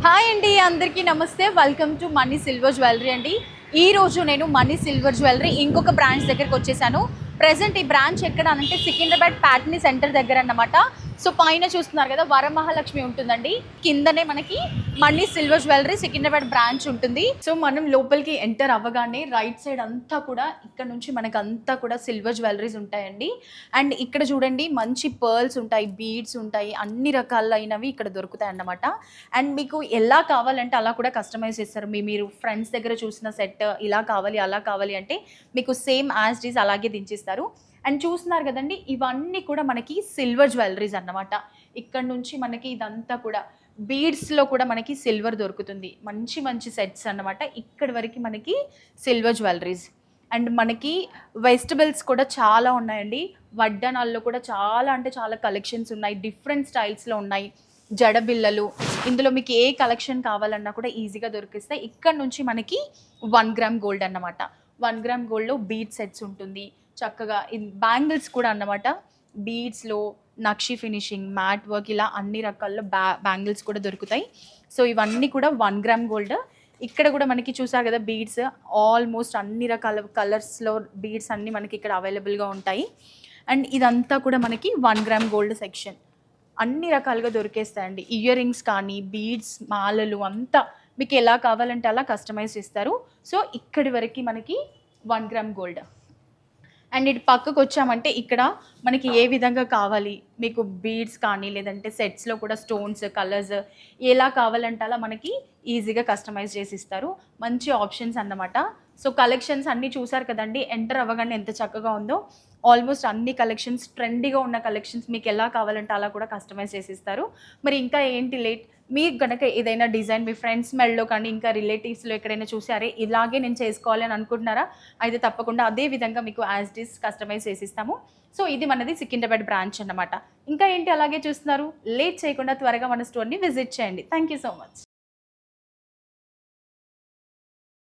Hi అండి, అందరికీ నమస్తే. Welcome to money silver jewellery అండి. ఈరోజు నేను మనీ సిల్వర్ జ్యువెలరీ ఇంకొక బ్రాంచ్ దగ్గరికి వచ్చేసాను. ప్రజెంట్ ఈ బ్రాంచ్ ఎక్కడ అంటే సికింద్రాబాద్ ప్యాటర్నీ సెంటర్ దగ్గర అన్నమాట. సో పైన చూస్తున్నారు కదా, వరమహాలక్ష్మి ఉంటుందండి. కిందనే మనకి money silver jewellery Secunderabad branch ఉంటుంది. సో మనం లోపలికి ఎంటర్ అవ్వగానే రైట్ సైడ్ అంతా కూడా ఇక్కడ నుంచి మనకు అంతా కూడా సిల్వర్ జ్యువెలరీస్ ఉంటాయండి. అండ్ ఇక్కడ చూడండి, మంచి పర్ల్స్ ఉంటాయి, బీడ్స్ ఉంటాయి, అన్ని రకాలైనవి ఇక్కడ దొరుకుతాయి అన్నమాట. అండ్ మీకు ఎలా కావాలంటే అలా కూడా కస్టమైజ్ చేస్తారు. మీరు ఫ్రెండ్స్ దగ్గర చూసిన సెట్ ఇలా కావాలి అలా కావాలి అంటే మీకు సేమ్ యాజ్ ఇట్ ఈజ్ అలాగే దించిస్తారు. అండ్ చూస్తున్నారు కదండి, ఇవన్నీ కూడా మనకి సిల్వర్ జ్యువెలరీస్ అన్నమాట. ఇక్కడ నుంచి మనకి ఇదంతా కూడా బీడ్స్లో కూడా మనకి సిల్వర్ దొరుకుతుంది. మంచి మంచి సెట్స్ అన్నమాట. ఇక్కడి వరకు మనకి సిల్వర్ జ్యువెలరీస్. అండ్ మనకి వెజిటబుల్స్ కూడా చాలా ఉన్నాయండి. వడ్డానాల్లో కూడా చాలా అంటే చాలా కలెక్షన్స్ ఉన్నాయి. డిఫరెంట్ స్టైల్స్లో ఉన్నాయి. జడబిళ్ళలు, ఇందులో మీకు ఏ కలెక్షన్ కావాలన్నా కూడా ఈజీగా దొరికిస్తాయి. ఇక్కడ నుంచి మనకి 1 గ్రామ్ గోల్డ్ అన్నమాట. 1 గ్రామ్ గోల్డ్లో బీడ్ సెట్స్ ఉంటుంది. చక్కగా బ్యాంగిల్స్ కూడా అన్నమాట. బీడ్స్లో నక్షి ఫినిషింగ్, మ్యాట్ వర్క్, ఇలా అన్ని రకాల్లో బ్యాంగిల్స్ కూడా దొరుకుతాయి. సో ఇవన్నీ కూడా 1 గ్రామ్ గోల్డ్. ఇక్కడ కూడా మనకి చూసారు కదా, బీడ్స్ ఆల్మోస్ట్ అన్ని రకాల కలర్స్లో బీడ్స్ అన్నీ మనకి ఇక్కడ అవైలబుల్గా ఉంటాయి. అండ్ ఇదంతా కూడా మనకి 1 గ్రామ్ గోల్డ్ సెక్షన్. అన్ని రకాలుగా దొరికేస్తాయండి. ఇయర్ రింగ్స్ కానీ, బీడ్స్, మాలలు అంతా మీకు ఎలా కావాలంటే అలా కస్టమైజ్ చేస్తారు. సో ఇక్కడి వరకు మనకి 1 గ్రామ్ గోల్డ్. అండ్ ఇటు పక్కకు వచ్చామంటే ఇక్కడ మనకి ఏ విధంగా కావాలి, మీకు బీడ్స్ కానీ లేదంటే సెట్స్లో కూడా స్టోన్స్, కలర్స్ ఎలా కావాలంటే అలా మనకి ఈజీగా కస్టమైజ్ చేసి ఇస్తారు. మంచి ఆప్షన్స్ అన్నమాట. సో కలెక్షన్స్ అన్నీ చూసారు కదండి, ఎంటర్ అవ్వగానే ఎంత చక్కగా ఉందో. ఆల్మోస్ట్ అన్ని కలెక్షన్స్, ట్రెండీగా ఉన్న కలెక్షన్స్ మీకు ఎలా కావాలంటే అలా కూడా కస్టమైజ్ చేసి ఇస్తారు. మరి ఇంకా ఏంటి లేట్, మీకు కనుక ఏదైనా డిజైన్ మీ ఫ్రెండ్స్ మెడలో కానీ ఇంకా రిలేటివ్స్లో ఎక్కడైనా చూసారే ఇలాగే నేను చేసుకోవాలి అని అనుకుంటున్నారా, అయితే తప్పకుండా అదే విధంగా మీకు యాజ్ ఇట్ ఈస్ కస్టమైజ్ చేసిస్తాము. సో ఇది మనది సికింద్రాబాద్ బ్రాంచ్ అన్నమాట. ఇంకా ఏంటి అలాగే చూస్తున్నారు, లేట్ చేయకుండా త్వరగా మన స్టోర్ని విజిట్ చేయండి. Thank you so much.